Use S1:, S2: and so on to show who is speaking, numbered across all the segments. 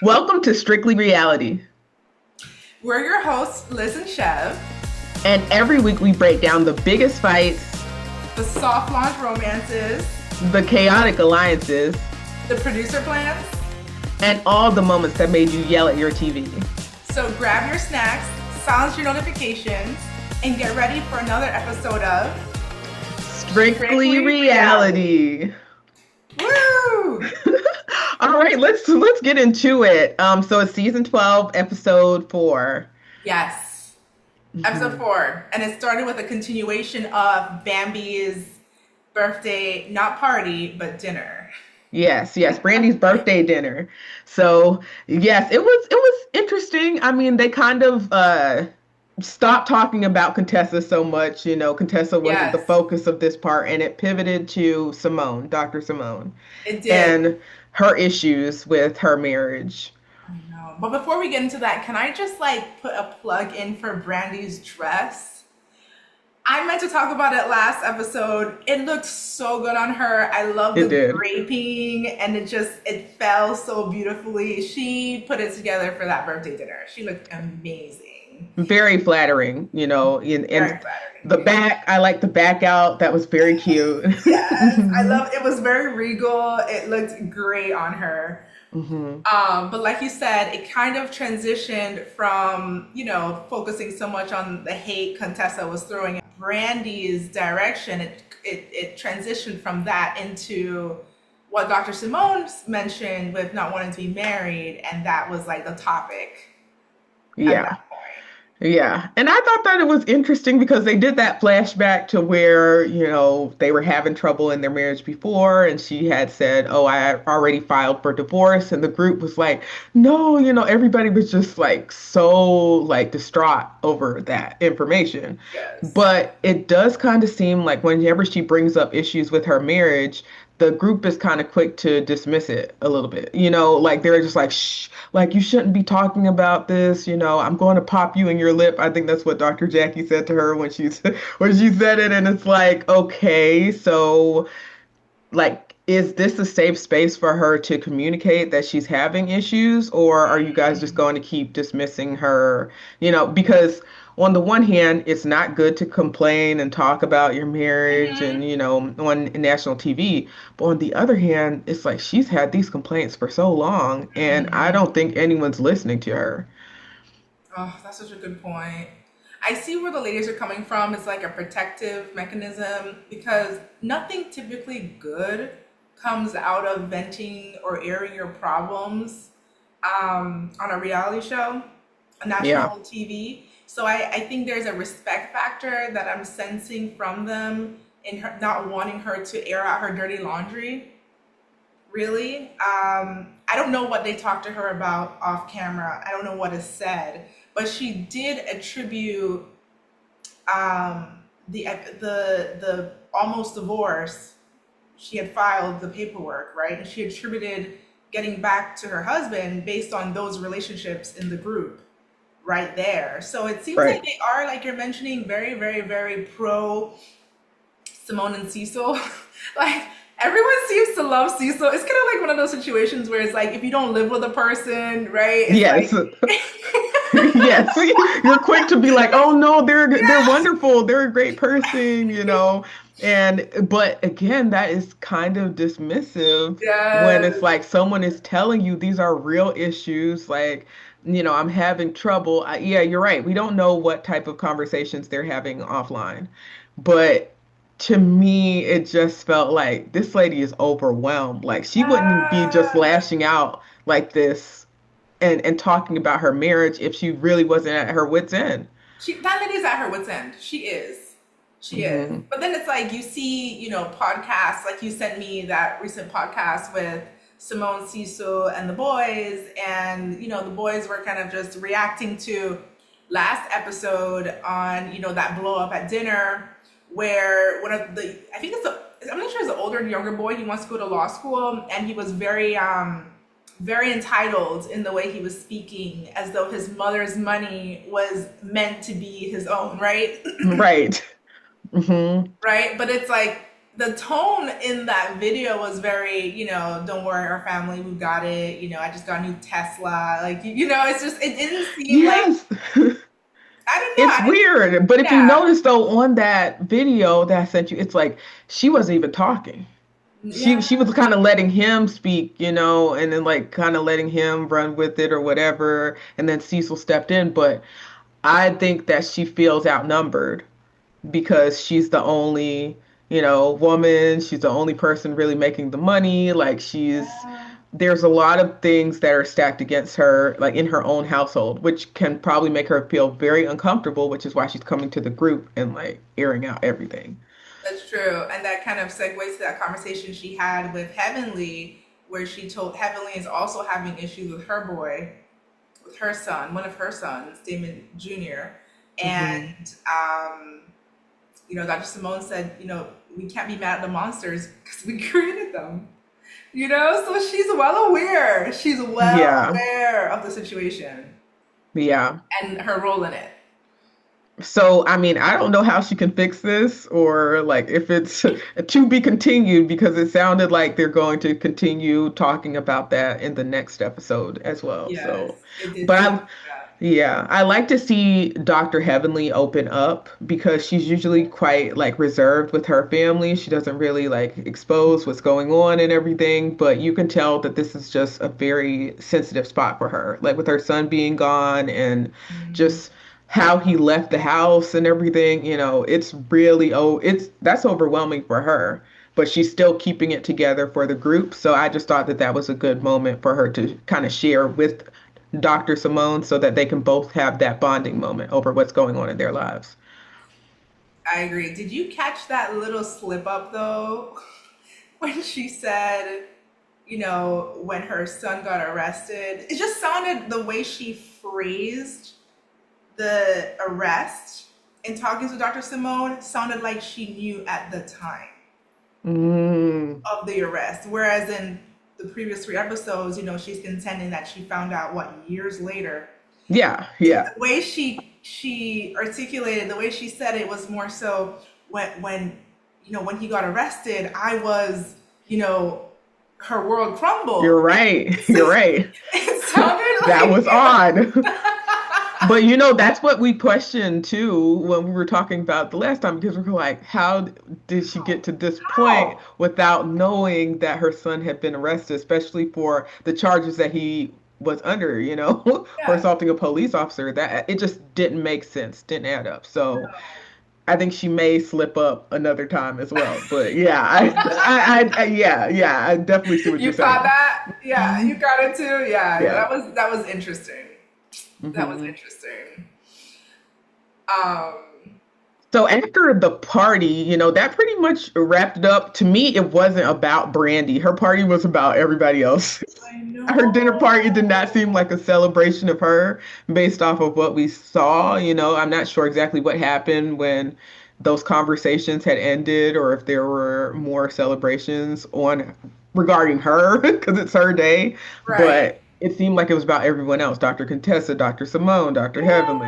S1: Welcome to Strictly Reality.
S2: We're your hosts, Liz and Shev,
S1: And every week we break down the biggest fights,
S2: the soft launch romances,
S1: the chaotic alliances,
S2: the producer plans.
S1: and all the moments that made you yell at your TV.
S2: So grab your snacks, silence your notifications, and get ready for another episode of
S1: Strictly
S2: Strictly Reality.
S1: Reality.
S2: Woo!
S1: All right, let's get into it. So it's season 12, episode 4.
S2: Yes, episode
S1: Mhm.
S2: 4. And it started with a continuation of Bambi's birthday, not party, but dinner.
S1: Yes, Brandy's birthday dinner. So yes, it was interesting. I mean, they kind of stopped talking about Contessa so much. Contessa wasn't the
S2: Yes,
S1: focus of this part, and it pivoted to Simone, Dr. Simone,
S2: it did.
S1: and her issues with her marriage.
S2: I know. But before we get into that, can I just like put a plug in for Brandy's dress? I meant to talk about it last episode. It looked so good on her. I love
S1: It
S2: the
S1: did.
S2: draping and it fell so beautifully. She put it together for that birthday dinner. She looked amazing.
S1: Very flattering, and
S2: Very flattering.
S1: the back, I like the back out. That was very cute.
S2: Yes, I love it. Was very regal. It looked great on her.
S1: Hmm.
S2: But like you said, it kind of transitioned from, focusing so much on the hate Contessa was throwing at Brandy's direction. It transitioned from that into what Dr. Simone mentioned with not wanting to be married, and that was like the topic at
S1: Yeah.
S2: that point.
S1: Yeah. And I thought that it was interesting because they did that flashback to where, they were having trouble in their marriage before. And she had said, "Oh, I had already filed for divorce." And the group was like, "No," everybody was just like so like distraught over that information.
S2: Yes.
S1: But it does kind of seem like whenever she brings up issues with her marriage, the group is kind of quick to dismiss it a little bit. Like they're just like, shh, like you shouldn't be talking about this. I'm going to pop you in your lip. I think that's what Dr. Jackie said to her when when she said it, and it's like, okay, so like, is this a safe space for her to communicate that she's having issues, or are you guys just going to keep dismissing her? Because on the one hand, it's not good to complain and talk about your marriage
S2: Hmm.
S1: and, on national TV. But on the other hand, it's like she's had these complaints for so long, and I don't think anyone's listening to her.
S2: Oh, that's such a good point. I see where the ladies are coming from. It's like a protective mechanism because nothing typically good comes out of venting or airing your problems on a reality show, a
S1: Yeah,
S2: national TV. So I think there's a respect factor that I'm sensing from them in her not wanting her to air out her dirty laundry. Really, I don't know what they talked to her about off camera. I don't know what is said, but she did attribute the almost divorce. She had filed the paperwork, right? And she attributed getting back to her husband based on those relationships in the group right there. So it seems like
S1: right.
S2: they are, like you're mentioning, very, very, very pro Simone and Cecil. Like everyone seems to love Cecil. It's kind of like one of those situations where it's like if you don't live with a person, right? It's
S1: Yes.
S2: like
S1: Yes. You're quick to be like, "Oh no, they're
S2: yeah,
S1: wonderful. They're a great person." And but again, that is kind of dismissive when it's
S2: yes.
S1: like someone is telling you these are real issues, like, I'm having trouble. Yeah, you're right. We don't know what type of conversations they're having offline. But to me, it just felt like this lady is overwhelmed. Like she wouldn't be just
S2: Yes.
S1: lashing out like this and talking about her marriage if she really wasn't at her wit's end.
S2: That lady's at her wits end. She is. She is.
S1: Hmm.
S2: But then it's like you see, podcasts like you sent me that recent podcast with Simone Cecil and the boys, and the boys were kind of just reacting to last episode on, that blow up at dinner where one of the I think it's a I'm not sure it's an older or younger boy. He wants to go to law school and he was very entitled in the way he was speaking, as though his mother's money was meant to be his own, right?
S1: Right. Hmm.
S2: Right? But it's like, the tone in that video was very, don't worry, our family, we got it. I just got a new Tesla. Like, it's just, it didn't seem like,
S1: Yes.
S2: I don't know.
S1: It's weird. But if you
S2: Yeah.
S1: notice though on that video that I sent you, it's like she wasn't even talking. She
S2: Yeah.
S1: was kind of letting him speak, and then like kind of letting him run with it or whatever. And then Cecil stepped in, but I think that she feels outnumbered because she's the only, woman. She's the only person really making the money. Like
S2: Yeah.
S1: there's a lot of things that are stacked against her, like in her own household, which can probably make her feel very uncomfortable, which is why she's coming to the group and like airing out everything.
S2: That's true. And that kind of segues to that conversation she had with Heavenly, where she told Heavenly is also having issues with her boy, with her son, one of her sons, Damon Jr.
S1: Hmm.
S2: And, Dr. Simone said, we can't be mad at the monsters because we created them. So she's well aware. She's well
S1: Yeah,
S2: aware of the situation
S1: yeah.
S2: and her role in it.
S1: So, I mean, I don't know how she can fix this or like if it's to be continued because it sounded like they're going to continue talking about that in the next episode as well.
S2: Yes,
S1: So,
S2: it did
S1: but
S2: seem
S1: I,
S2: like that.
S1: yeah, I like to see Dr. Heavenly open up because she's usually quite like reserved with her family. She doesn't really like expose what's going on and everything, but you can tell that this is just a very sensitive spot for her. Like with her son being gone and
S2: Mhm.
S1: just how he left the house and everything, it's really it's that's overwhelming for her. But she's still keeping it together for the group. So I just thought that that was a good moment for her to kind of share with Dr. Simone so that they can both have that bonding moment over what's going on in their lives.
S2: I agree. Did you catch that little slip up though? When she said, when her son got arrested, it just sounded the way she phrased the arrest and talking to Dr. Simone sounded like she knew at the time
S1: Mm,
S2: of the arrest. Whereas in the previous three episodes, she's contending that she found out what years later.
S1: yeah,
S2: The
S1: yeah.
S2: way she articulated, the way she said it was more so when he got arrested, I was, you know, her world crumbled.
S1: You're right. You're right.
S2: It sounded
S1: That
S2: like
S1: was odd. But that's what we questioned too when we were talking about the last time because we were like, how did she get to this point
S2: how?
S1: without knowing that her son had been arrested, especially for the charges that he was under, for
S2: Yeah.
S1: assaulting a police officer? That it just didn't make sense, didn't add up. So I think she may slip up another time as well. But yeah, yeah, yeah, I definitely see what you're
S2: You caught
S1: saying.
S2: that? Yeah, you
S1: Mhm.
S2: got it too. Yeah,
S1: Yeah.
S2: that was interesting. That was
S1: Hmm.
S2: interesting. Um,
S1: So after the party, that pretty much wrapped it up. To me, it wasn't about Brandy. Her party was about everybody else.
S2: I
S1: Her dinner party did not
S2: know.
S1: seem like a celebration of her based off of what we saw. I'm not sure exactly what happened when those conversations had ended or if there were more celebrations on regarding her because it's her day.
S2: Right.
S1: But it seemed like it was about everyone else, Dr. Contessa, Dr. Simone, Dr. Heavenly,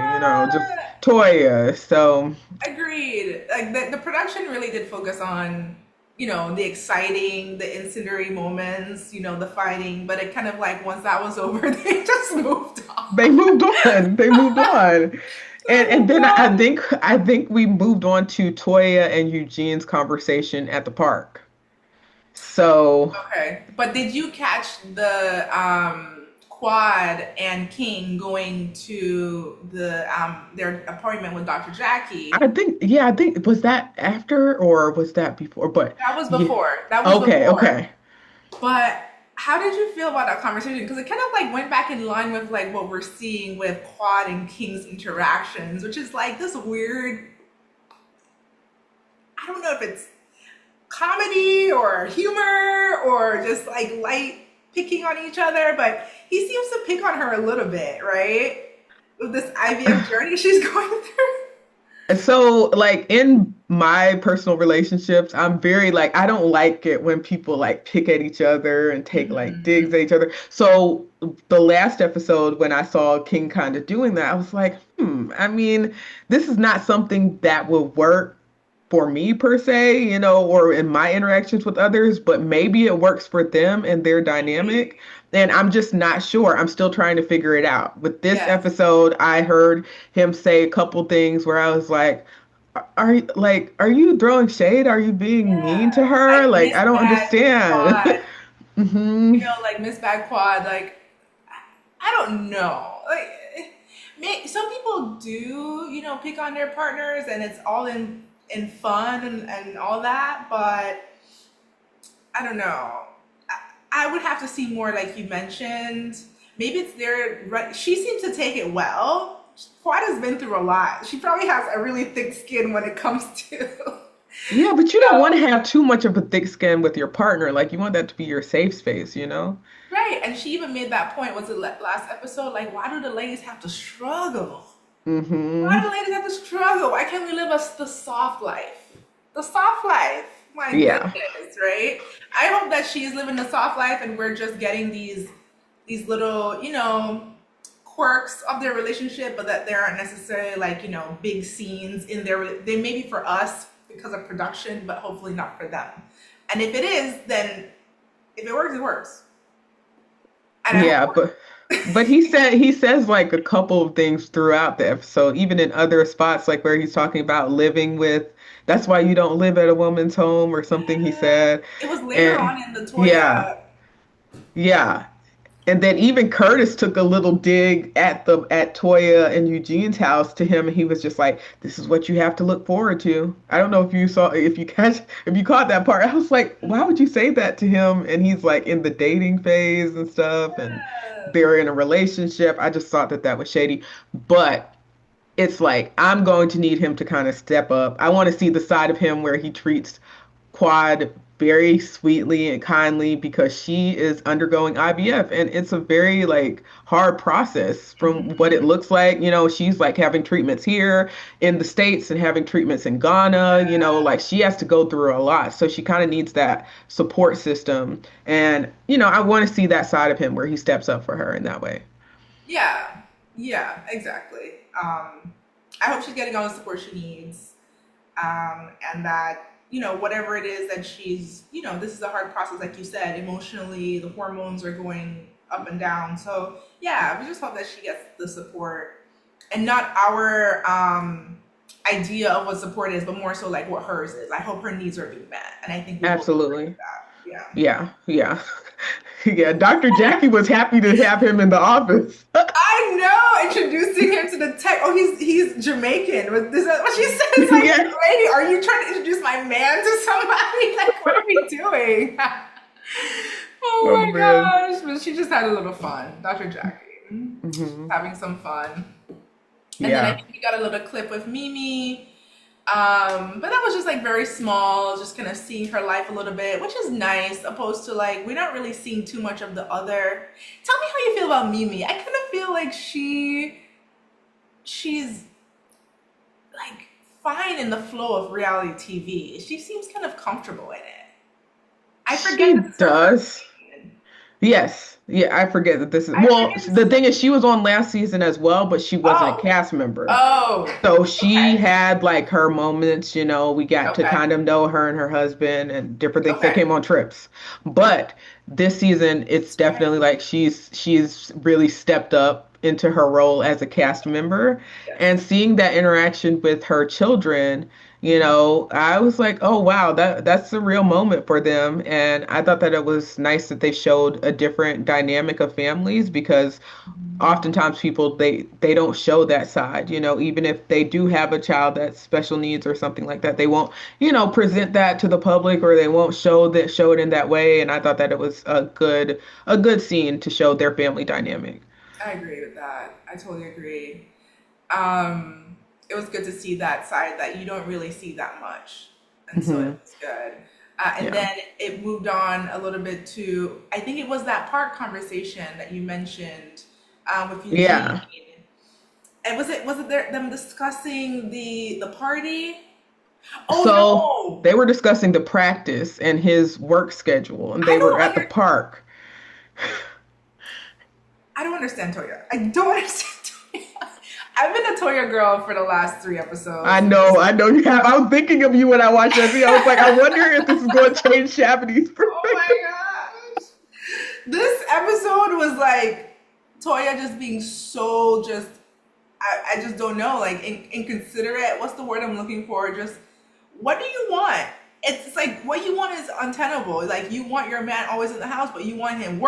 S1: just
S2: Yeah.
S1: Toya. So
S2: Agreed. Like the production really did focus on, the exciting, the incendiary moments, the fighting, but it kind of like once that was over, they just moved
S1: they
S2: on.
S1: moved on. They moved on.
S2: They
S1: And
S2: moved
S1: then I
S2: on.
S1: think I think we moved on to Toya and Eugene's conversation at the park. So
S2: Okay. But did you catch the Quad and King going to their appointment with Dr. Jackie?
S1: I think was that after or was that before? But
S2: That was
S1: yeah,
S2: before. That was
S1: okay,
S2: before.
S1: okay.
S2: But how did you feel about that conversation? Because it kind of like went back in line with like what we're seeing with Quad and King's interactions, which is like this weird. I don't know if it's comedy or humor or just like light picking on each other, but he seems to pick on her a little bit, right? With this IVF journey she's going through.
S1: So, like in my personal relationships, I'm very like I don't like it when people like pick at each other and take like digs
S2: Mhm.
S1: at each other. So the last episode when I saw King kind of doing that, I was like, I mean, this is not something that would work for me per se, or in my interactions with others, but maybe it works for them and their dynamic. And I'm just not sure. I'm still trying to figure it out. With this
S2: Yes.
S1: episode, I heard him say a couple things where I was like, are you throwing shade? Are you being mean to
S2: Yeah.
S1: her?
S2: Like
S1: Like,
S2: Miss
S1: I don't
S2: Bad
S1: understand.
S2: Quad,
S1: Hmm.
S2: like Miss Bad Quad, like I don't know. Like some people do, pick on their partners and it's all in fun and all that, but I don't know. I would have to see more, like you mentioned. Maybe it's their right. She seems to take it well. Quad has been through a lot. She probably has a really thick skin when it comes to,
S1: Yeah, but you don't want to have too much of a thick skin with your partner. Like, you want that to be your safe space, you know?
S2: right. And she even made that point. Was it last episode? Like, why do the ladies have to struggle? Why do
S1: Hmm.
S2: ladies have to struggle? Why can't we live us the soft life? The soft life. My
S1: Yeah.
S2: goodness, right? I hope that she's living the soft life and we're just getting these little, quirks of their relationship, but that there aren't necessarily like, big scenes in their they may be for us because of production, but hopefully not for them. And if it is, then if it works, it works. And I hope
S1: Yeah, but he says like a couple of things throughout the episode, even in other spots, like where he's talking about living with, that's why you don't live at a woman's home or something he said.
S2: it was later
S1: And
S2: on in the
S1: yeah,
S2: Toya.
S1: yeah. And then even Curtis took a little dig at Toya and Eugene's house to him, and he was just like, "This is what you have to look forward to." I don't know if you caught that part. I was like, "Why would you say that to him?" And he's like in the dating phase and stuff, and they're in a relationship. I just thought that was shady, but it's like I'm going to need him to kind of step up. I want to see the side of him where he treats Quad very sweetly and kindly because she is undergoing IVF and it's a very like hard process from what it looks like. She's like having treatments here in the States and having treatments in Ghana, like she has to go through a lot. So she kind of needs that support system. And, I want to see that side of him where he steps up for her in that way.
S2: Yeah, yeah, exactly. I hope she's getting all the support she needs, and that whatever it is that she's, this is a hard process, like you said, emotionally, the hormones are going up and down. So yeah, we just hope that she gets the support, and not our idea of what support is, but more so like what hers is. I hope her needs are being met, and I think we both agree with
S1: Absolutely.
S2: that. Yeah.
S1: Yeah. Yeah. Yeah. Dr. Jackie was happy to have him in the office.
S2: I know, introducing him to the tech. Oh, he's Jamaican. Is that what she said? It's like,
S1: Yeah.
S2: lady, are you trying to introduce my man to somebody? Like, what are we doing? Oh
S1: Oh
S2: my
S1: man.
S2: gosh. But she just had a little fun. Dr. Jackie.
S1: Hmm.
S2: Having some fun. And then I
S1: Yeah.
S2: think we got a little clip with Mimi. But that was just like very small, just kind of seeing her life a little bit, which is nice, opposed to like we're not really seeing too much of the other. Tell me how you feel about Mimi. I kind of feel like she's like fine in the flow of reality TV. She seems kind of comfortable in it. I forget
S1: She
S2: that this is her first
S1: does.
S2: season.
S1: Yes. Yeah, I forget that this is,
S2: I
S1: well,
S2: forget this
S1: the
S2: is her.
S1: thing is she was on last season as well, but she wasn't a
S2: Oh,
S1: cast member.
S2: oh,
S1: So she
S2: okay,
S1: had like her moments, we got to
S2: okay,
S1: kind of know her and her husband and different things. They
S2: okay.
S1: came on trips. But this season, it's
S2: That's right.
S1: definitely like she's really stepped up into her role as a cast member
S2: Yes.
S1: and seeing that interaction with her children, I was like, oh wow, that's a real moment for them. And I thought that it was nice that they showed a different dynamic of families because oftentimes people they don't show that side, even if they do have a child that's special needs or something like that, they won't present that to the public or they won't show it in that way. And I thought that it was a good scene to show their family dynamic.
S2: I agree with that. I totally agree. It was good to see that side that you don't really see that much, and so it
S1: Hmm.
S2: was good. And
S1: Yeah.
S2: then it moved on a little bit to I think it was that park conversation that you mentioned with Eugene.
S1: Yeah,
S2: And was it them discussing the party? Oh
S1: so
S2: no,
S1: they were discussing the practice and his work schedule and
S2: I
S1: they were
S2: don't
S1: at the
S2: under
S1: park.
S2: I don't understand Toya. I don't understand Toya. I've been a Toya girl for the last three
S1: I
S2: episodes.
S1: know, I know you have. I was thinking of you when I watched that scene. I was like, I wonder if this is going to change Shabby's
S2: Oh my
S1: perspective.
S2: gosh. This episode was like Toya just being so just I just don't know, like inconsiderate. What's the word I'm looking for? Just what do you want? It's like what you want is untenable. Like you want your man always in the house, but you want him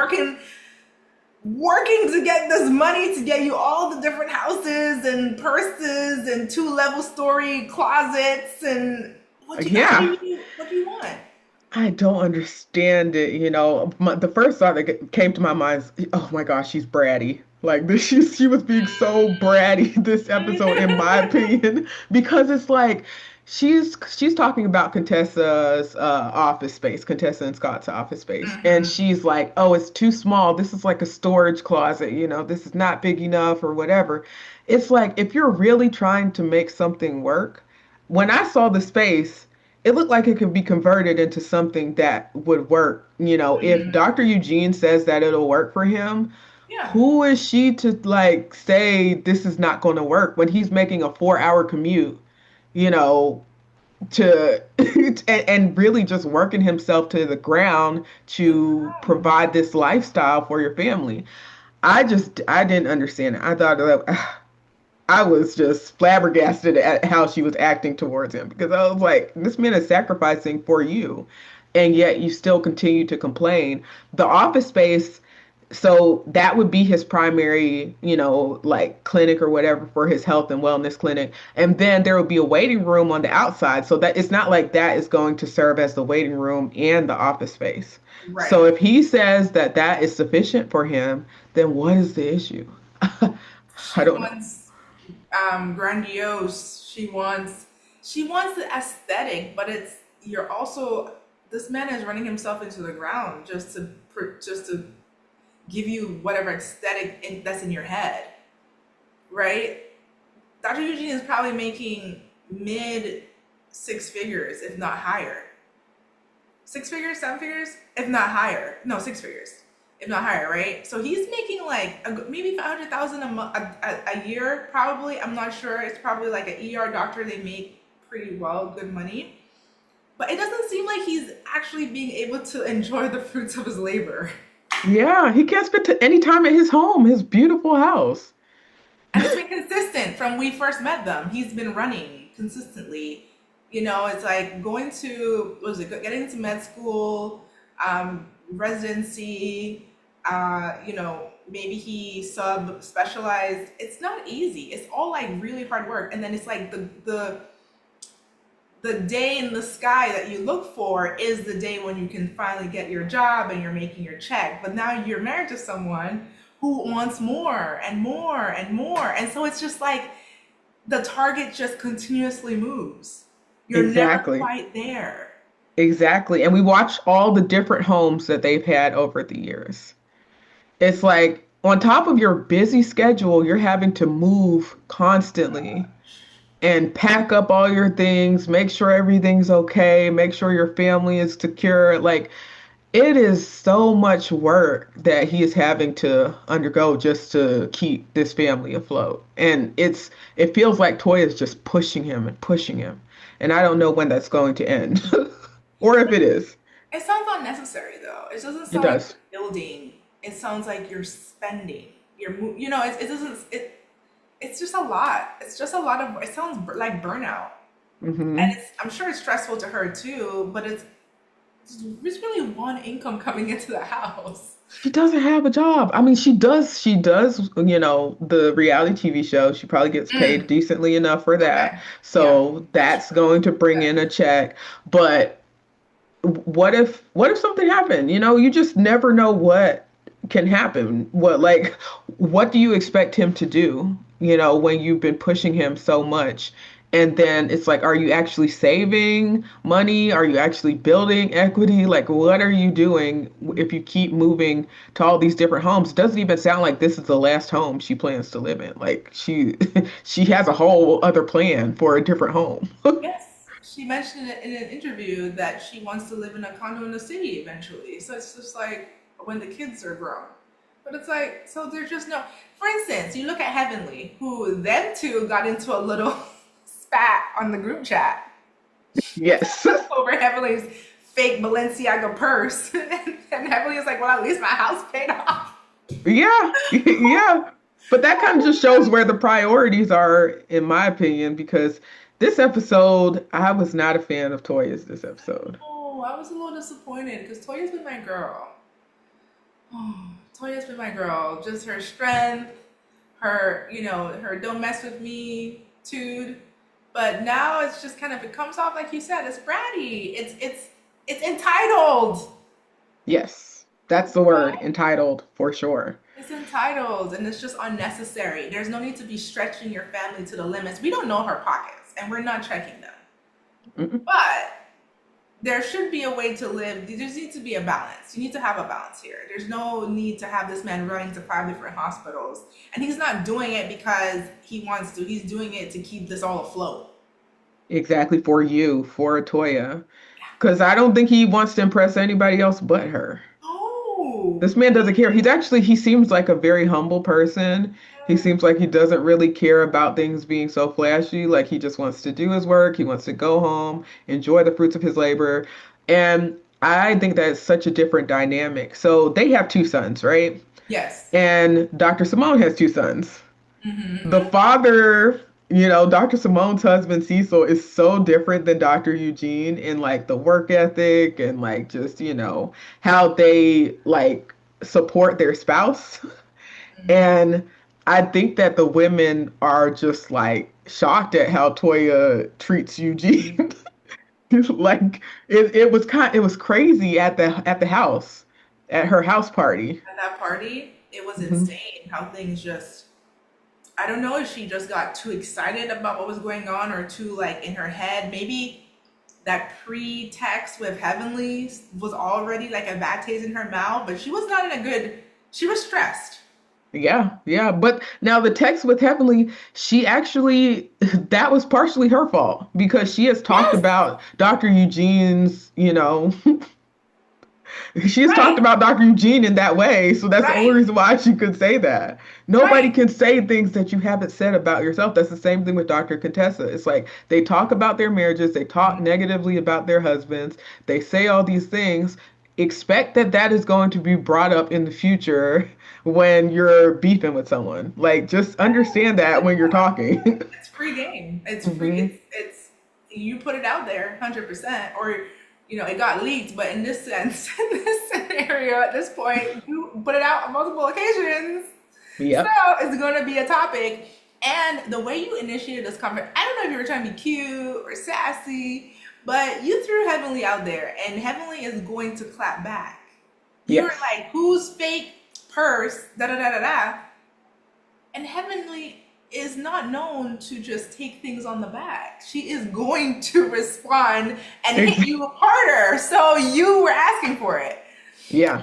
S2: working to get this money to get you all the different houses and purses and two-level story closets and
S1: Yeah,
S2: what do you want?
S1: I don't understand it. The first thought that came to my mind is, oh my gosh, she's bratty. Like this, she was being so bratty this episode, in my opinion, because it's like she's talking about Contessa's office space, Contessa and Scott's office space, and
S2: Hmm.
S1: she's like, oh, it's too small. This is like a storage closet. This is not big enough or whatever. It's like if you're really trying to make something work, when I saw the space, it looked like it could be converted into something that would work. If
S2: Hmm.
S1: Dr. Eugene says that it'll work for him,
S2: Yeah.
S1: who is she to like say this is not going to work when he's making a 4-hour commute, you know, to and really just working himself to the ground
S2: To the
S1: to
S2: ground.
S1: provide this lifestyle for your family. I didn't understand it. I thought that I was just flabbergasted at how she was acting towards him because I was like, this man is sacrificing for you, and yet you still continue to complain. The office space, so that would be his primary, like clinic or whatever for his health and wellness clinic. And then there would be a waiting room on the outside. So that it's not like that is going to serve as the waiting room and the office space.
S2: Right.
S1: So if he says that that is sufficient for him, then what is the issue? I
S2: She
S1: don't know.
S2: wants grandiose. She wants the aesthetic, but it's you're also this man is running himself into the ground just to give you whatever that's in your head, right? Dr. Eugene is probably making mid six figures, if not higher. Six figures, seven figures, if not higher. No, six figures, if not higher, right? So he's making like maybe 500,000 a year, probably. I'm not sure. It's probably like an ER doctor. They make pretty well, good money. But it doesn't seem like he's actually being able to enjoy the fruits of his labor.
S1: Yeah, he can't spend any time at his home, his beautiful house.
S2: And it's been consistent from we first met them. He's been running consistently. It's like going to what was it? Getting into med school, residency. Maybe he sub specialized. It's not easy. It's all like really hard work, and then it's like the day in the sky that you look for is the day when you can finally get your job and you're making your check. But now you're married to someone who wants more and more and more. And so it's just like the target just continuously moves. You're never
S1: Exactly.
S2: quite there.
S1: Exactly. And we watch all the different homes that they've had over the years. It's like on top of your busy schedule, you're having to move constantly and pack up all your things, make sure everything's okay, make sure your family is secure. Like it is so much work that he is having to undergo just to keep this family afloat. And it feels like Toya is just pushing him and pushing him. And I don't know when that's going to end. Or if it is.
S2: It sounds unnecessary though. It doesn't
S1: It
S2: sound like
S1: does.
S2: you're building. It sounds like you're spending. It doesn't. It's just a lot. It's just a lot of. It sounds like burnout, and
S1: Hmm.
S2: I'm sure it's stressful to her too. But it's really one income coming into the house.
S1: She doesn't have a job. I mean, she does, the reality TV show. She probably gets paid
S2: Mm,
S1: decently enough for that.
S2: okay. Yeah,
S1: So
S2: that's
S1: that's
S2: true.
S1: going to bring
S2: That
S1: in
S2: is
S1: a
S2: true.
S1: check. But what if something happened? You just never know what can happen. What do you expect him to do, when you've been pushing him so much? And then it's like, are you actually saving money? Are you actually building equity? Like, what are you doing if you keep moving to all these different homes? It doesn't even sound like this is the last home she plans to live in. Like she has a whole other plan for a different home.
S2: Yes, she mentioned it in an interview that she wants to live in a condo in the city eventually. So it's just like when the kids are grown. But it's like, so there's just no. For instance, you look at Heavenly, who them two got into a little spat on the group chat
S1: Yes.
S2: over Heavenly's fake Balenciaga purse, and Heavenly is like, "Well, at least my house paid off."
S1: Yeah. Yeah. But that kind of just shows where the priorities are, in my opinion, because this episode, I was not a fan of Toya's this episode.
S2: Oh, I was a little disappointed because Toya's been my girl. Oh, Toya's been my girl. Just her strength, her, her don't mess with me tude. But now it's just kind of, it comes off like you said, it's bratty. It's entitled.
S1: Yes. That's the word, entitled, for sure.
S2: It's entitled and it's just unnecessary. There's no need to be stretching your family to the limits. We don't know her pockets and we're not checking them.
S1: Mm-mm.
S2: But there should be a way to live. There needs to be a balance. You need to have a balance here. There's no need to have this man running to 5 different hospitals. And he's not doing it because he wants to. He's doing it to keep this all afloat.
S1: Exactly, for you, for Toya. Because I don't think he wants to impress anybody else but her.
S2: Oh,
S1: This man doesn't care. He seems like a very humble person. He seems like he doesn't really care about things being so flashy. Like he just wants to do his work. He wants to go home, enjoy the fruits of his labor. And I think that's such a different dynamic. So they have two sons, right?
S2: yes.
S1: And Dr. Simone has two sons. The
S2: Mm-hmm.
S1: father, Dr. Simone's husband Cecil is so different than Dr. Eugene in like the work ethic and like just, how they like support their spouse. And I think that the women are just like shocked at how Toya treats Eugene. Like it was crazy at the house, at her house party.
S2: At that party, it was
S1: Mhm.
S2: insane how things just. I don't know if she just got too excited about what was going on or too like in her head. Maybe that pre-text with Heavenly was already like a bad taste in her mouth, but she was not in a good. She was stressed.
S1: Yeah, yeah. But now the text with Heavenly, she actually, that was partially her fault because she has talked
S2: Yes.
S1: about Dr. Eugene's, she has talked
S2: Right.
S1: about Dr. Eugene in that way. So that's the only
S2: Right.
S1: reason why she could say that. Nobody
S2: Right.
S1: can say things that you haven't said about yourself. That's the same thing with Dr. Contessa. It's like they talk about their marriages, they talk negatively about their husbands, they say all these things. Expect that that is going to be brought up in the future when you're beefing with someone. Like, just understand that when you're talking.
S2: It's free game. It's free.
S1: Hmm.
S2: It's you put it out there, 100%, or it got leaked. But in this sense, in this scenario, at this point, you put it out on multiple occasions, so
S1: Yep.
S2: it's going to be a topic. And the way you initiated this conversation, I don't know if you were trying to be cute or sassy, but you threw Heavenly out there, and Heavenly is going to clap back. You're
S1: Yes.
S2: like, whose fake purse? Da da da da da. And Heavenly is not known to just take things on the back. She is going to respond and hit
S1: Ex-
S2: you harder. So you were asking for it.
S1: Yeah.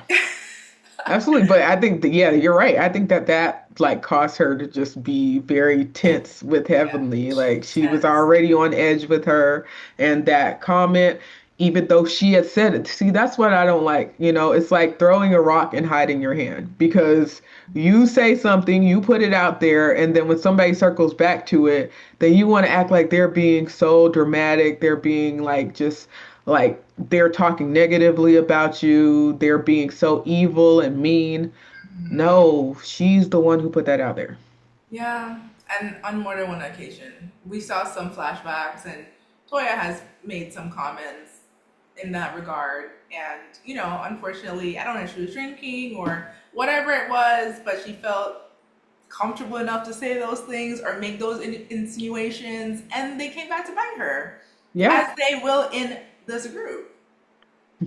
S1: Absolutely. But I think that, yeah, you're right. I think that that like caused her to just be very tense with
S2: Yeah.
S1: Heavenly. Like she was
S2: Tense.
S1: already on edge with her. And that comment, even though she had said it, see, that's what I don't like. It's like throwing a rock and hiding your hand because you say something, you put it out there, and then when somebody circles back to it, then you want to act like they're being so dramatic. They're being like just like they're talking negatively about you. They're being so evil and mean. No, she's the one who put that out there.
S2: Yeah. And on more than one occasion, we saw some flashbacks, and Toya has made some comments in that regard. And, unfortunately, I don't know if she was drinking or whatever it was, but she felt comfortable enough to say those things or make those insinuations, and they came back to bite her,
S1: Yeah,
S2: as they will in this group.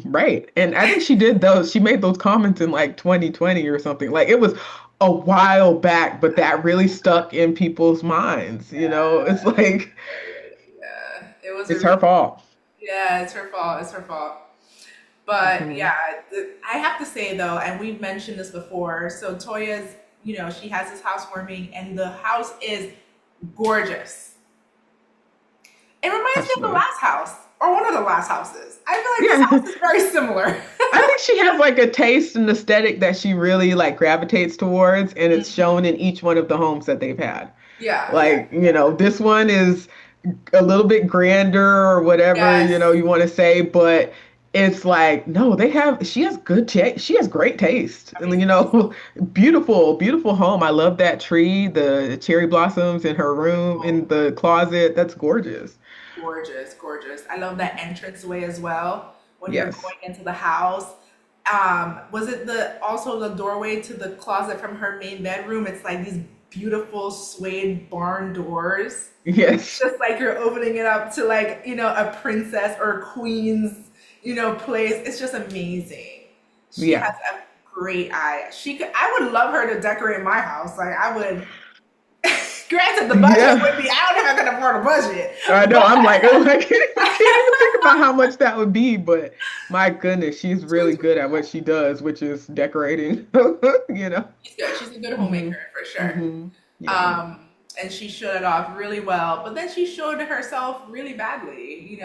S1: right. And I think she made those comments in like 2020 or something. Like it was a while back, but that really stuck in people's minds. It's
S2: Yeah,
S1: like
S2: yeah, it was a
S1: it's her
S2: real.
S1: fault.
S2: Yeah, it's her fault. It's her fault. But
S1: Hmm.
S2: yeah, I have to say though, and we've mentioned this before. So Toya's, she has this housewarming, and the house is gorgeous. It reminds me of the
S1: Absolutely.
S2: last house, or one of the last houses. I feel like this
S1: Yeah.
S2: house is very similar.
S1: I think she has like a taste and aesthetic that she really like gravitates towards, and it's shown in each one of the homes that they've had.
S2: Yeah, yeah,
S1: Like, this one is a little bit grander or whatever,
S2: yes.
S1: you want to say, but it's like, no, she has good taste. She has great taste. And,
S2: Amazing taste.
S1: beautiful, beautiful home. I love that tree, the cherry blossoms in her room, in the closet. That's gorgeous.
S2: Gorgeous, gorgeous. I love that entranceway as well when you're
S1: Yes.
S2: going into the house. Was it the also the doorway to the closet from her main bedroom? It's like these beautiful suede barn doors. It's
S1: Yes.
S2: just like you're opening it up to like, a princess or a queen's, place. It's just amazing. She has
S1: Yeah.
S2: a great eye. I would love her to decorate my house. Like I would. Granted, the budget
S1: Yeah.
S2: would be, I don't know if I can afford a budget,
S1: I know.
S2: but
S1: I'm like, oh, I can't even think about how much that would be. But my goodness, she's really good at what she does, which is decorating. You know.
S2: she's good. She's a good
S1: Hmm.
S2: homemaker for sure.
S1: Hmm. Yeah.
S2: Um, and she showed it off really well, but then she showed herself really badly.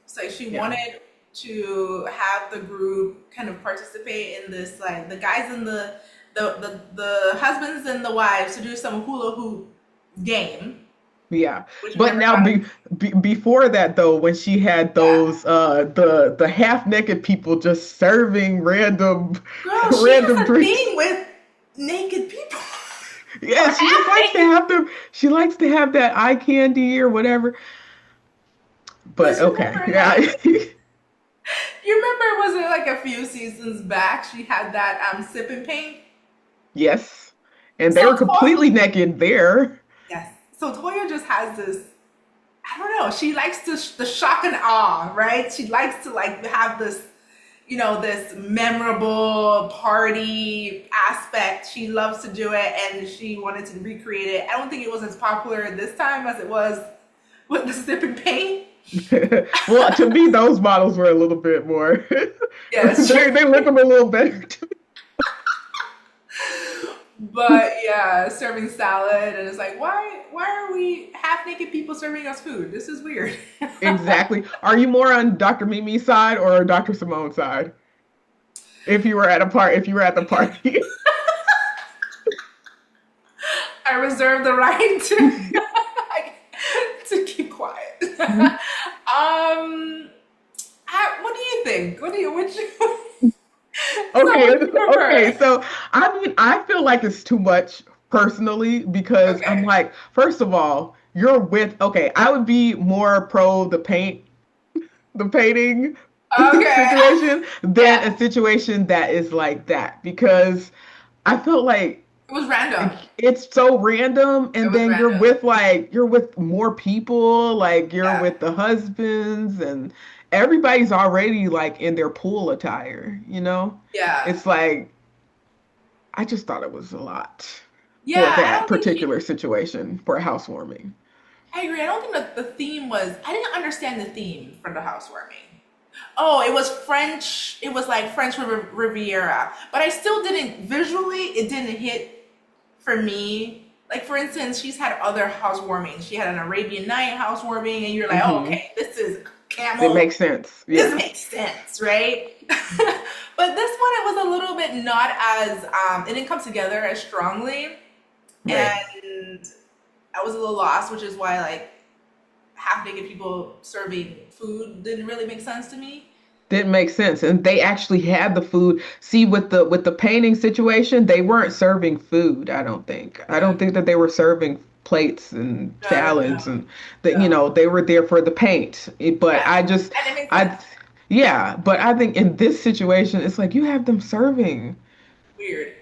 S2: So she
S1: Yeah.
S2: wanted to have the group kind of participate in this, like the guys and the husbands and the wives to do some hula hoop game,
S1: Yeah.
S2: which we
S1: But
S2: never
S1: now
S2: got.
S1: before that though, when she had
S2: Yeah.
S1: those the half naked people just serving random
S2: Girl, she
S1: random
S2: has a
S1: drinks.
S2: thing with naked people.
S1: Yeah,
S2: Or
S1: she just
S2: half
S1: likes to
S2: naked.
S1: have them. She likes to have that eye candy or whatever. But
S2: Because you
S1: okay.
S2: remember,
S1: Yeah.
S2: like, you remember, was it like a few seasons back? She had that sip and paint.
S1: Yes. And they
S2: So
S1: were
S2: Toya,
S1: completely naked there.
S2: yes. So Toya just has this. I don't know. She likes the shock and awe, right? She likes to like have this memorable party aspect. She loves to do it, and she wanted to recreate it. I don't think it was as popular this time as it was with the sip and paint.
S1: Well, to me, those models were a little bit more.
S2: Yes,
S1: They look a little better to
S2: but yeah, serving salad, and it's like, why are we half naked people serving us food? This is weird.
S1: Exactly. Are you more on Dr. Mimi's side or Dr. Simone's side? If you were at the party.
S2: I reserve the right to keep quiet. What do you think? So
S1: Okay,
S2: what do you prefer?
S1: okay. So I mean, I feel like it's too much personally because I'm
S2: Okay.
S1: like, first of all, okay, I would be more pro the painting
S2: Okay.
S1: situation than
S2: Yeah.
S1: a situation that is like that because I feel like
S2: It was random.
S1: it's so random
S2: It
S1: and
S2: was
S1: then
S2: random.
S1: you're with more people, like you're
S2: Yeah.
S1: with the husbands and everybody's already like in their pool attire.
S2: Yeah.
S1: It's like I just thought it was a lot for
S2: Yeah. I
S1: that
S2: don't think she.
S1: particular situation for a housewarming.
S2: I agree. I don't think that the theme was. I didn't understand the theme for the housewarming. Oh, it was French. It was like French Riviera, but I still didn't visually. It didn't hit for me. Like for instance, she's had other housewarmings. She had an Arabian Night housewarming, and you're like, oh,
S1: Hmm.
S2: okay, this is
S1: It
S2: camel.
S1: makes sense.
S2: This
S1: Yeah.
S2: makes sense, right? But this one, it was a little bit not as. It didn't come together as strongly,
S1: Right.
S2: and I was a little lost, which is why like half naked people serving food didn't really make sense to me.
S1: Didn't make sense. And they actually had the food. See, with the painting situation, they weren't serving food, I don't think. I
S2: Yeah.
S1: don't think that they were serving plates and
S2: No, no,
S1: salads
S2: no,
S1: and that,
S2: no.
S1: they were there for the paint. But
S2: Yes. And it makes
S1: I
S2: sense.
S1: yeah, but I think in this situation, it's like you have them serving.
S2: Weird.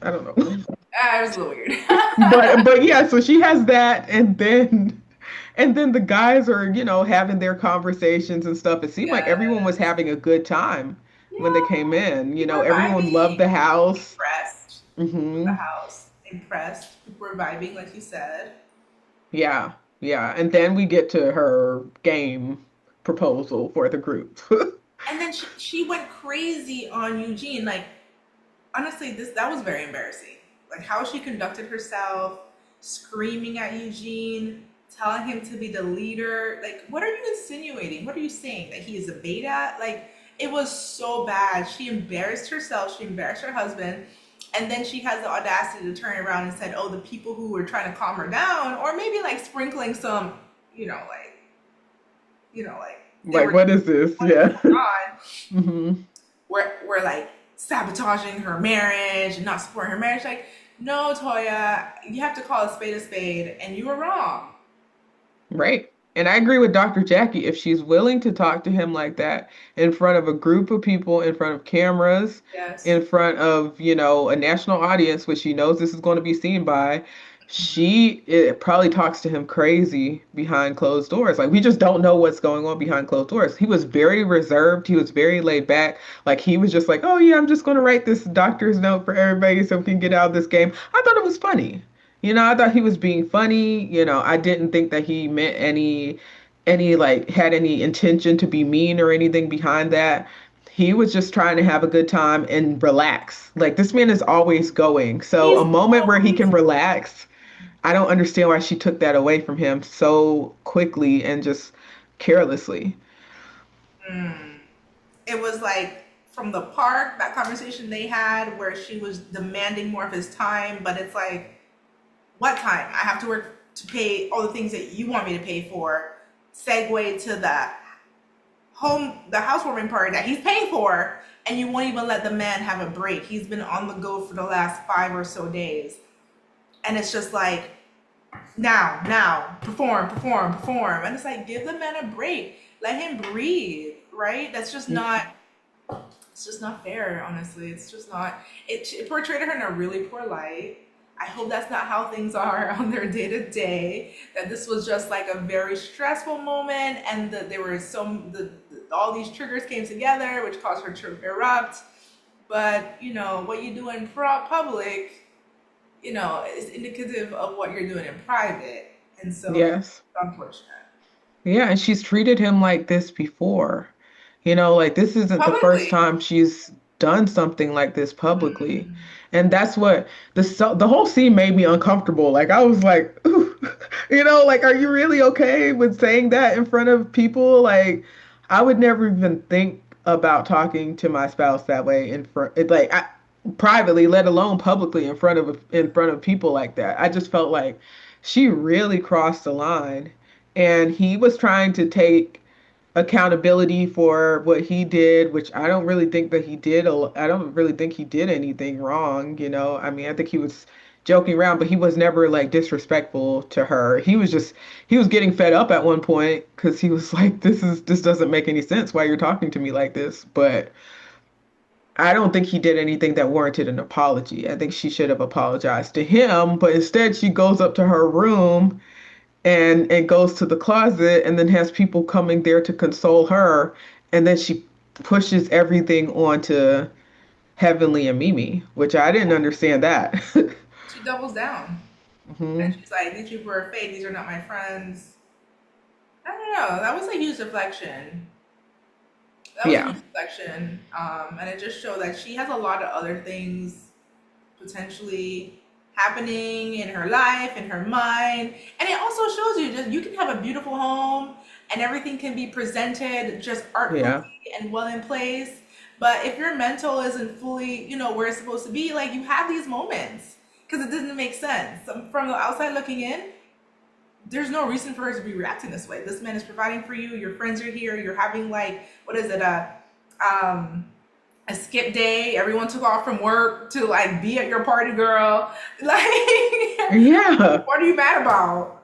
S1: I don't know.
S2: It was a little weird.
S1: But yeah, so she has that and then the guys are, having their conversations and stuff. It seemed like everyone was
S2: Yes.
S1: having a good time when they
S2: Yeah.
S1: came in.
S2: People were
S1: Everyone loved the
S2: vibing.
S1: house.
S2: Impressed with the
S1: Hmm.
S2: house. Impressed. People were vibing, like you said.
S1: Yeah, yeah. And then we get to her game proposal for the group.
S2: And then she went crazy on Eugene. Like, honestly, that was very embarrassing. Like how she conducted herself, screaming at Eugene, telling him to be the leader. Like, what are you insinuating? What are you saying? That he is a beta? Like, it was so bad. She embarrassed herself. She embarrassed her husband. And then she has the audacity to turn around and said, oh, the people who were trying to calm her down, or maybe like sprinkling some, you know, like, like they
S1: Like,
S2: were,
S1: what is this?
S2: what is
S1: Yeah.
S2: going on?
S1: Hmm.
S2: We're like sabotaging her marriage and not supporting her marriage. Like, no, Toya, you have to call a spade, and you were wrong.
S1: Right. And I agree with Dr. Jackie. If she's willing to talk to him like that in front of a group of people, in front of cameras,
S2: Yes.
S1: in front of, a national audience, which she knows this is going to be seen by, she it probably talks to him crazy behind closed doors. Like, we just don't know what's going on behind closed doors. He was very reserved. He was very laid back. Like, he was just like, oh, yeah, I'm just going to write this doctor's note for everybody so we can get out of this game. I thought it was funny. I thought he was being funny. I didn't think that he meant any like had any intention to be mean or anything behind that. He was just trying to have a good time and relax. Like, this man is always going. So a
S2: He's
S1: moment where he
S2: always.
S1: can relax, I don't understand why she took that away from him so quickly and just carelessly.
S2: Mm. It was like from the park, that conversation they had where she was demanding more of his time, but it's like, what time? I have to work to pay all the things that you want me to pay for. Segue to the housewarming party that he's paying for, and you won't even let the man have a break. He's been on the go for the last 5 or so days. And it's just like, now, perform, perform, perform. And it's like, give the man a break. Let him breathe, right? It's just not fair, honestly. It's just not. It portrayed her in a really poor light. I hope that's not how things are on their day to day. That this was just like a very stressful moment, and that there were all these triggers came together, which caused her to erupt. But what you do in public, is indicative of what you're doing in private, and so it's
S1: Yes.
S2: unfortunate.
S1: Yeah, and she's treated him like this before. Like, this isn't the first
S2: Publicly.
S1: time she's done something like this publicly.
S2: Mm.
S1: And that's what the whole scene made me uncomfortable. Like, I was like, ooh, like, are you really okay with saying that in front of people? Like, I would never even think about talking to my spouse that way privately, let alone publicly in front of people like that. I just felt like she really crossed the line, and he was trying to take accountability for what he did, which I don't really think that he did. I don't really think he did anything wrong. I mean, I think he was joking around, but he was never like disrespectful to her. He was getting fed up at one point because he was like, this doesn't make any sense why you're talking to me like this. But I don't think he did anything that warranted an apology. I think she should have apologized to him, but instead she goes up to her room and goes to the closet and then has people coming there to console her, and then she pushes everything onto Heavenly and Mimi, which I didn't understand that.
S2: She doubles down, and
S1: Hmm.
S2: she's like, "These people are fake. These are not my friends." I don't know. That was a huge deflection. That was a
S1: Yeah.
S2: huge deflection, and it just showed that she has a lot of other things potentially happening in her life, in her mind. And it also shows you that you can have a beautiful home and everything can be presented just artfully
S1: Yeah.
S2: and well in place. But if your mental isn't fully, where it's supposed to be, like you have these moments because it doesn't make sense. From the outside looking in, there's no reason for her to be reacting this way. This man is providing for you. Your friends are here. You're having like, what is it? Um, a skip day. Everyone took off from work to like be at your party, girl. Like,
S1: Yeah.
S2: what are you mad about?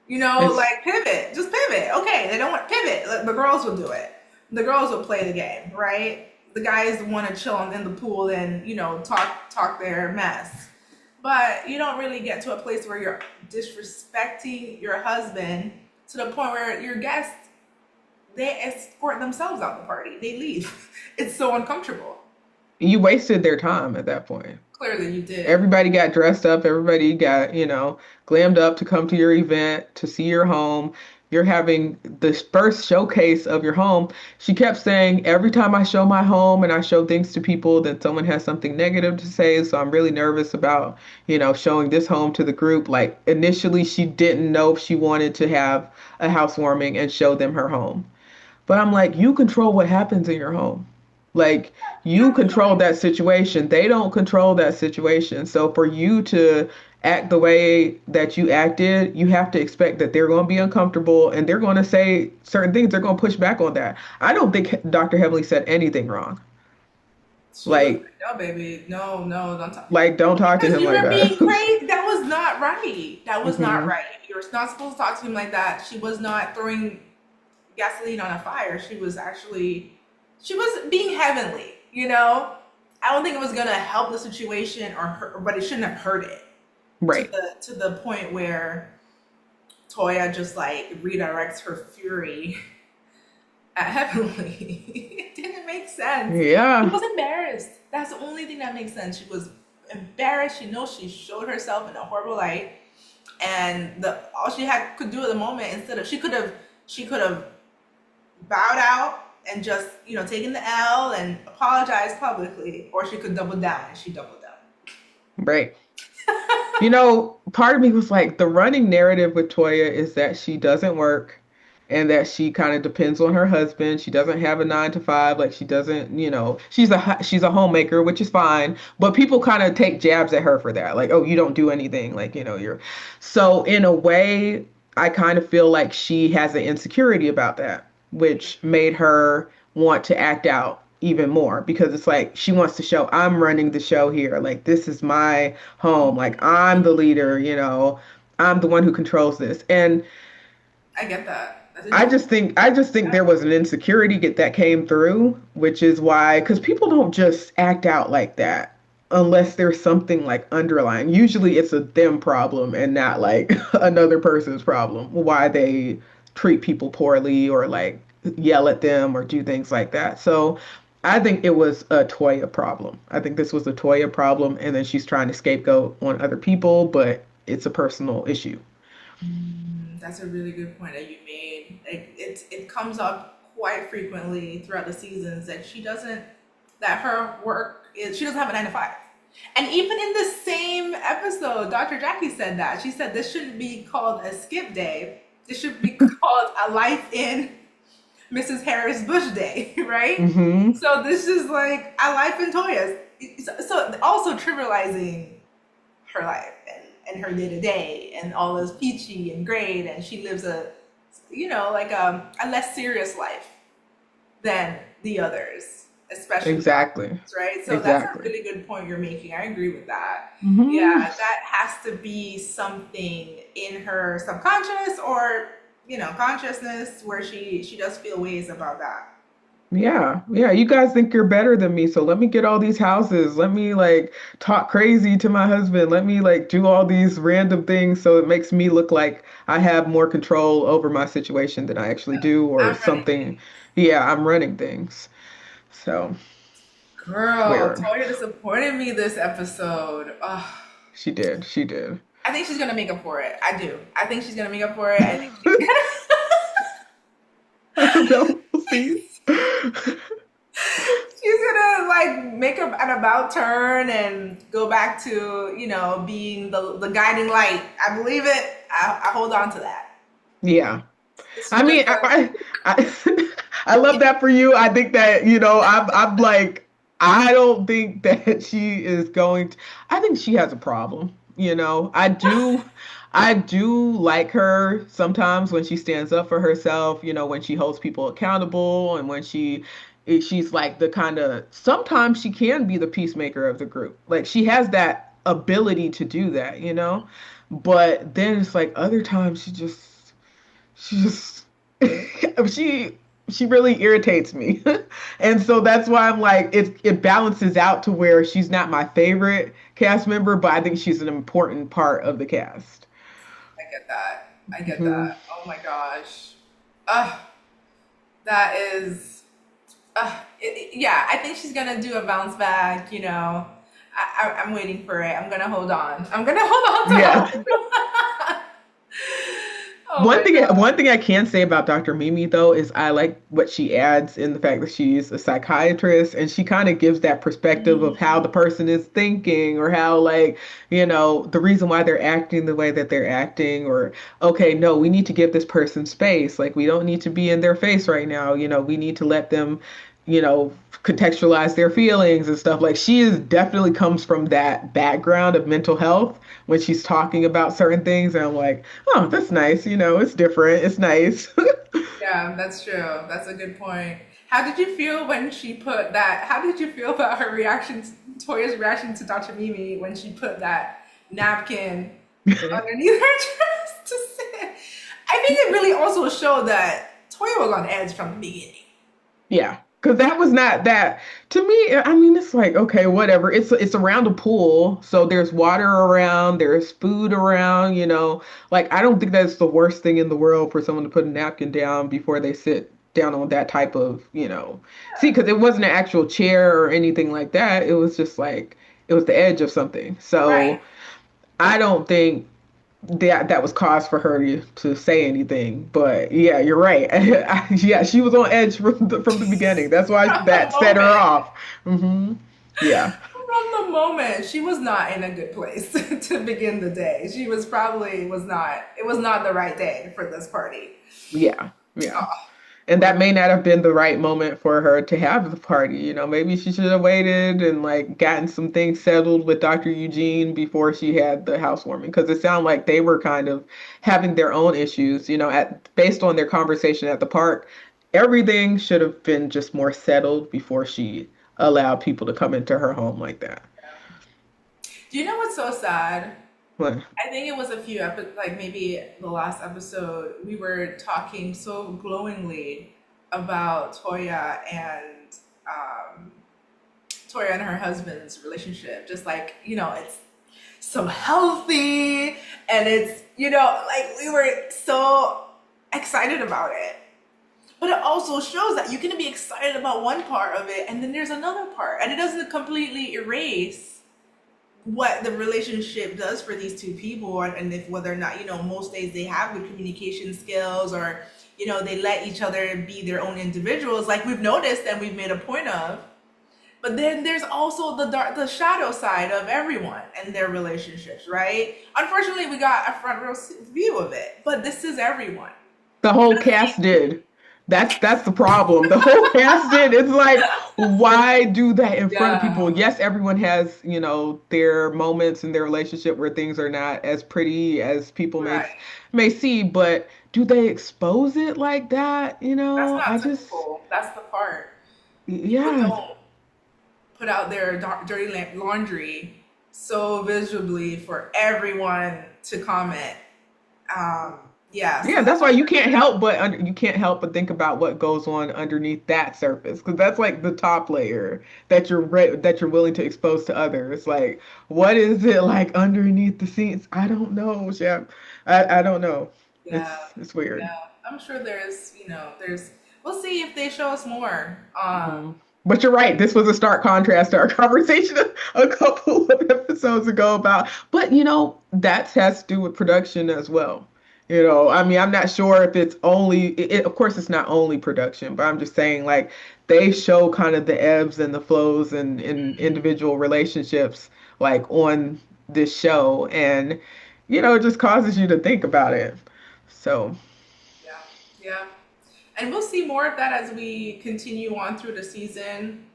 S1: It's
S2: Like pivot, just pivot. Okay, they don't want pivot. The girls will do it. The girls will play the game, right? The guys want to chill in the pool and talk their mess. But you don't really get to a place where you're disrespecting your husband to the point where your guests they escort themselves out the party. They leave. It's so uncomfortable.
S1: You wasted their time at that point.
S2: Clearly, you did.
S1: Everybody got dressed up, everybody got, glammed up to come to your event, to see your home. You're having the first showcase of your home. She kept saying, every time I show my home and I show things to people, then someone has something negative to say. So I'm really nervous about, showing this home to the group. Like initially, she didn't know if she wanted to have a housewarming and show them her home. But I'm like, you control what happens in your home. Like you
S2: You're
S1: control
S2: right.
S1: that situation. They don't control that situation. So for you to act the way that you acted, you have to expect that they're going to be uncomfortable and they're going to say certain things. They're going to push back on that. I don't think Dr. Heavenly said anything wrong.
S2: She was
S1: Like,
S2: like, no, baby, no, no, don't talk.
S1: don't talk to
S2: Because
S1: him
S2: you
S1: like
S2: were being
S1: that.
S2: crazy. That was not right. That was not
S1: hmm
S2: right. You're not supposed to talk to him like that. She was not throwing gasoline on a fire. She was being heavenly, you know? I don't think it was gonna help the situation or hurt, but it shouldn't have hurt it
S1: Right.
S2: to the point where Toya just like redirects her fury at Heavenly. It didn't make sense. She
S1: Yeah.
S2: was embarrassed. That's the only thing that makes sense. She was embarrassed. She knows she showed herself in a horrible light, and the all she had could do at the moment instead of she could have bowed out and just taken the L and apologized publicly, or she could double down, and she doubled down.
S1: Right. Part of me was like, the running narrative with Toya is that she doesn't work and that she kind of depends on her husband. She doesn't have a 9 to 5. Like she doesn't, she's a homemaker, which is fine. But people kind of take jabs at her for that. Like, oh, you don't do anything. Like, you're. So in a way, I kind of feel like she has an insecurity about that, which made her want to act out even more because it's like she wants to show I'm running the show here. Like this is my home. Like I'm the leader, I'm the one who controls this. And
S2: I get that. That's
S1: I
S2: interesting.
S1: just think I just think there was an insecurity that came through, which is why because people don't just act out like that unless there's something like underlying. Usually it's a them problem and not like another person's problem. Why they treat people poorly or like yell at them or do things like that. So I think it was a Toya problem. I think this was a Toya problem and then she's trying to scapegoat on other people, but it's a personal issue.
S2: That's a really good point that you made. Like it comes up quite frequently throughout the seasons that that her work is she doesn't have a 9 to 5. And even in the same episode, Dr. Jackie said that. She said this shouldn't be called a skip day. This should be called a life in Mrs. Harris Bush Day, right?
S1: hmm
S2: So this is like a life in Toya's. So also trivializing her life and her day to day and all is peachy and great and she lives like a less serious life than the others, especially the
S1: Exactly.
S2: others, right? So that's a
S1: Exactly.
S2: really good point you're making. I agree with that.
S1: hmm
S2: Yeah, that has to be something in her subconscious or consciousness where she does feel ways about that.
S1: Yeah, yeah. You guys think you're better than me, so let me get all these houses. Let me like talk crazy to my husband. Let me like do all these random things so it makes me look like I have more control over my situation than I actually do, or
S2: I'm running
S1: something. Yeah, I'm running things. So
S2: Girl,
S1: weird.
S2: Toya disappointed me this episode. Ugh.
S1: She did. She did.
S2: I think she's gonna make up for it. I do. I think she's gonna make up for it. I think she's gonna
S1: I don't know. We'll see.
S2: she's gonna like make up an about turn and go back to being the guiding light. I believe it. I hold on to that.
S1: Yeah.
S2: She
S1: I
S2: just
S1: mean, I love that for you. I think that, I'm like, I don't think that she is going to, I think she has a problem, I do like her sometimes when she stands up for herself, when she holds people accountable and when she's like the kind of, sometimes she can be the peacemaker of the group. Like she has that ability to do that. But then it's like other times she just she she really irritates me. And so that's why I'm like it balances out to where she's not my favorite cast member, but I think she's an important part of the cast.
S2: I get that. I get
S1: hmm
S2: that. Oh my gosh. Uh, that is. Yeah, I think she's gonna do a bounce back. I'm waiting for it. I'm gonna hold on. I'm gonna hold on to
S1: Yeah.
S2: hope. Oh my God.
S1: One thing I can say about Dr. Mimi though is I like what she adds in the fact that she's a psychiatrist and she kind of gives that perspective of how the
S2: Mhm.
S1: person is thinking or how like, the reason why they're acting the way that they're acting or okay, no, we need to give this person space. Like we don't need to be in their face right now. We need to let them, you know, contextualize their feelings and stuff. Like she is definitely comes from that background of mental health when she's talking about certain things. And I'm like, oh, that's nice. It's different. It's nice.
S2: Yeah, that's true. That's a good point. How did you feel when she put that? How did you feel about her reaction, Toya's reaction to Dr. Mimi when she put that napkin underneath her dress to sit? I think it really also showed that Toya was on edge from the beginning.
S1: Yeah. Because that was not that to me. I mean, it's like okay, whatever. It's around a pool, so there's water around, there's food around. Like I don't think that's the worst thing in the world for someone to put a napkin down before they sit down on that type of. See, because it wasn't an actual chair or anything like that. It was just like it was the edge of something.
S2: Right.
S1: So I don't think that was cause for her to say anything. But yeah, you're right. Yeah, she was on edge from the beginning. That's why
S2: From the
S1: that set her
S2: moment.
S1: off. Yeah.
S2: From the moment, she was not in a good place to begin the day. She was probably was not. It was not the right day for this party.
S1: Yeah. Yeah.
S2: Oh,
S1: And
S2: poor
S1: that may
S2: thing.
S1: not have been the right moment for her to have the party. Maybe she should have waited and like gotten some things settled with Dr. Eugene before she had the housewarming because it sounded like they were kind of having their own issues, at based on their conversation at the park. Everything should have been just more settled before she allowed people to come into her home like that.
S2: Do you know what's so sad?
S1: Well,
S2: I think it was a few like maybe the last episode, we were talking so glowingly about um, Toya and her husband's relationship. Just like it's so healthy, and it's like we were so excited about it. But it also shows that you can be excited about one part of it, and then there's another part, and it doesn't completely erase what the relationship does for these two people, and if whether or not most days they have good communication skills, or they let each other be their own individuals, like we've noticed and we've made a point of. But then there's also the shadow side of everyone and their relationships, right? Unfortunately, we got a front row view of it, but this is everyone.
S1: the whole cast did. That's the problem. The whole cast did. It's like, why do that in front of people?
S2: Yeah,
S1: Yes, everyone has, their moments in their relationship where things are not as pretty as people
S2: right.
S1: may see, but do they expose it like that?
S2: That's
S1: I
S2: not
S1: just
S2: typical. That's the part. People
S1: yeah.
S2: don't put out their dirty laundry so visibly for everyone to comment. Um, yeah, so
S1: Yeah,
S2: that
S1: that's why
S2: was really bad.
S1: you can't help but think about what goes on underneath that surface because that's like the top layer that you're willing to expose to others. Like, what is it like underneath the scenes? I don't know, Chef. I don't know.
S2: Yeah,
S1: It's weird.
S2: yeah. I'm sure there's. We'll see if they show us more.
S1: hmm But you're right. This was a stark contrast to our conversation a couple of episodes ago about, but that has to do with production as well. I mean, I'm not sure if it's only, of course, it's not only production, but I'm just saying, like, they show kind of the ebbs and the flows and in individual relationships, like on this show. And, it just causes you to think about it. So,
S2: Yeah, yeah. And we'll see more of that as we continue on through the season.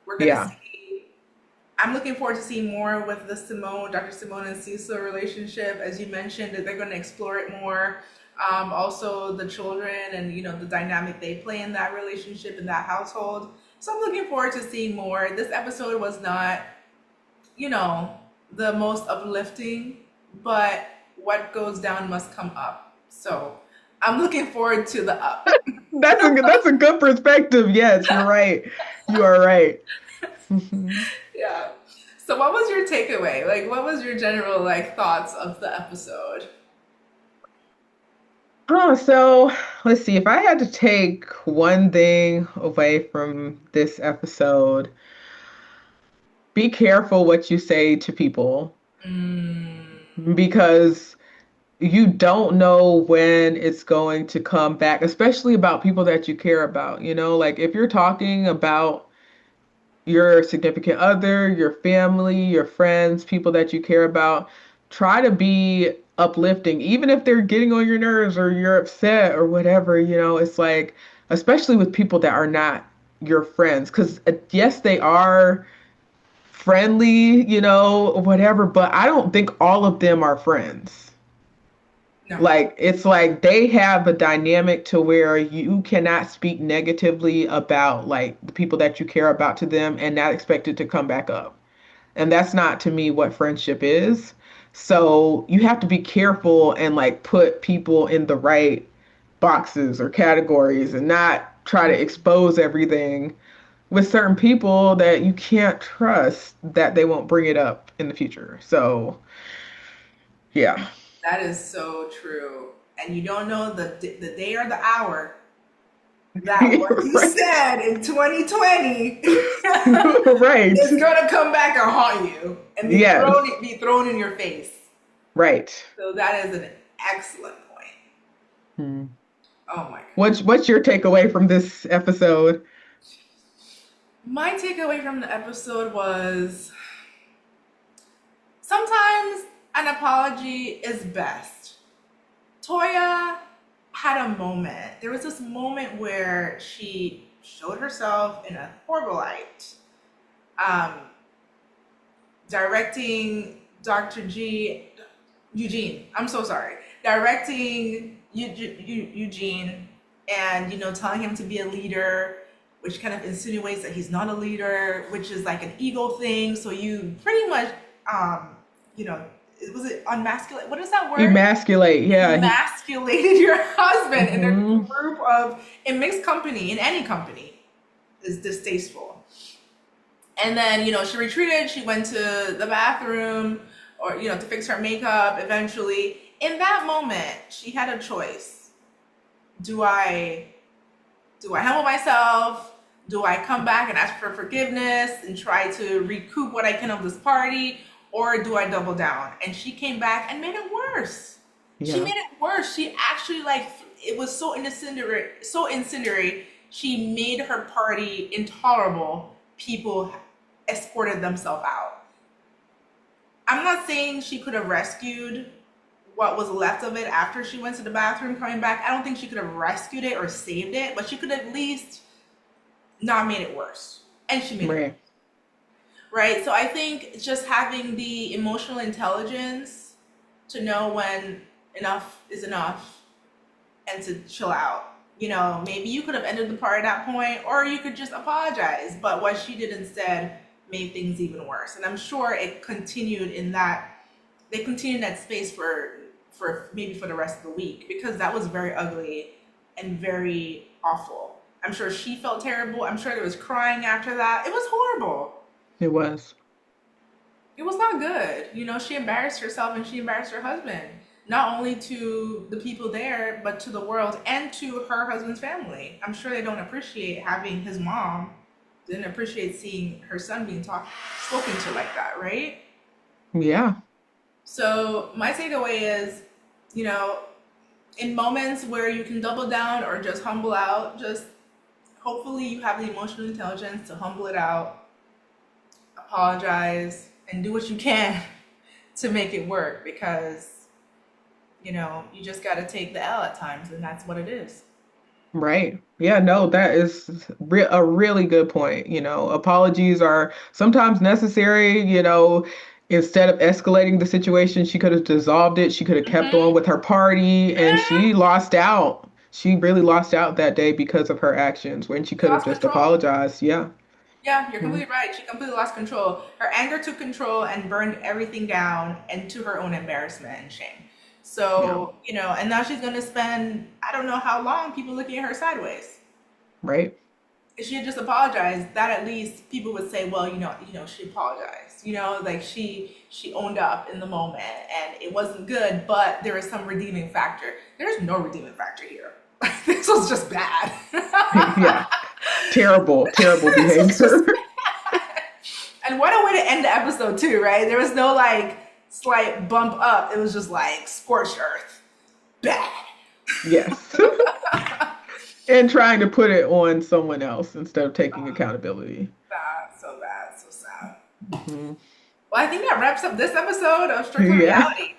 S2: We're gonna
S1: yeah.
S2: see. I'm looking forward to seeing more with the Dr. Simone and Cecil relationship. As you mentioned, that they're going to explore it more. Also, the children and the dynamic they play in that relationship in that household. So I'm looking forward to seeing more. This episode was not, you know, the most uplifting, but what goes down must come up. So I'm looking forward to the up.
S1: That's a good perspective. Yes, you're right. You are right.
S2: Yeah. So what was your takeaway? Like, what was your general thoughts of the episode?
S1: Oh, so let's see. If I had to take one thing away from this episode, be careful what you say to people
S2: Mm,
S1: because you don't know when it's going to come back, especially about people that you care about. Like if you're talking about your significant other, your family, your friends, people that you care about, try to be uplifting, even if they're getting on your nerves or you're upset or whatever. It's like, especially with people that are not your friends, because yes, they are friendly, whatever, but I don't think all of them are friends.
S2: No.
S1: Like it's like they have a dynamic to where you cannot speak negatively about like the people that you care about to them and not expect it to come back up. And that's not to me what friendship is. So you have to be careful and like put people in the right boxes or categories and not try to expose everything with certain people that you can't trust that they won't bring it up in the future. So, yeah.
S2: That is so true. And you don't know the day or the hour that what you
S1: Right.
S2: said in 2020
S1: Right.
S2: is gonna come back and haunt you and
S1: Yes.
S2: be thrown in your face.
S1: Right.
S2: So that is an excellent point.
S1: Hmm.
S2: Oh my goodness.
S1: What's your takeaway from this episode?
S2: My takeaway from the episode was sometimes an apology is best. Toya had a moment. There was this moment where she showed herself in a horrible light, um, directing Dr. Eugene. I'm so sorry. Directing Eugene and, telling him to be a leader, which kind of insinuates that he's not a leader, which is like an ego thing. So you pretty much, you know, was it unmasculate? What is that word?
S1: Emasculate. Yeah.
S2: Emasculated your husband in a
S1: Hmm.
S2: group of, in mixed company, in any company, is distasteful. And then, she retreated. She went to the bathroom or, to fix her makeup eventually. In that moment, she had a choice. Do I humble myself? Do I come back and ask for forgiveness and try to recoup what I can of this party? Or do I double down? And she came back and made it worse. She
S1: Yeah.
S2: made it worse. She actually it was so incendiary. She made her party intolerable. People escorted themselves out. I'm not saying she could have rescued what was left of it after she went to the bathroom coming back. I don't think she could have rescued it or saved it, but she could have at least not made it worse. And she made it worse.
S1: Right.
S2: Right? So I think just having the emotional intelligence to know when enough is enough and to chill out. Maybe you could have ended the part at that point, or you could just apologize. But what she did instead made things even worse. And I'm sure they continued that space for maybe for the rest of the week because that was very ugly and very awful. I'm sure she felt terrible. I'm sure there was crying after that. It was horrible.
S1: It was.
S2: It was not good. She embarrassed herself and she embarrassed her husband, not only to the people there, but to the world and to her husband's family. I'm sure they don't appreciate having his mom, didn't appreciate seeing her son being spoken to like that, right?
S1: Yeah.
S2: So my takeaway is, you know, in moments where you can double down or just humble out, just hopefully you have the emotional intelligence to humble it out, apologize, and do what you can to make it work because, you just got to take the L at times, and that's what it is.
S1: Right. Yeah, no, that is a really good point. Apologies are sometimes necessary. Instead of escalating the situation, she could have dissolved it. She could have kept on
S2: Mm-hmm.
S1: with her party, and
S2: Yeah,
S1: she lost out. She really lost out that day because of her actions when she
S2: she
S1: could have
S2: lost
S1: just
S2: control.
S1: apologized. Yeah.
S2: Yeah, you're
S1: Mhm.
S2: completely right. She completely lost control. Her anger took control and burned everything down and to her own embarrassment and shame.
S1: Yeah.
S2: So, and now she's going to spend, I don't know how long, people looking at her sideways.
S1: Right.
S2: If she had just apologized, that at least people would say, well, she apologized. Like she owned up in the moment and it wasn't good, but there was some redeeming factor. There's no redeeming factor here. This was just bad.
S1: Yeah. Terrible, terrible
S2: This was just
S1: behavior.
S2: And what a way to end the episode too, right? There was no like slight bump up, it was just like scorched earth. Bad.
S1: Yes. And trying to put it on someone else instead of taking accountability.
S2: Bad, so sad.
S1: Mhm.
S2: Well, I think that wraps up this episode of Strictly
S1: Yeah.
S2: Reality.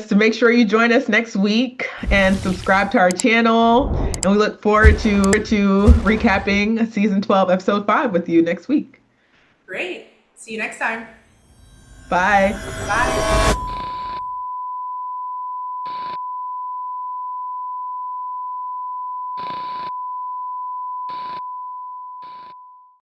S1: So make sure you join us next week and subscribe to our channel. And we look forward to recapping season 12, episode 5 with you next week.
S2: Great. See you next time.
S1: Bye.
S2: Bye.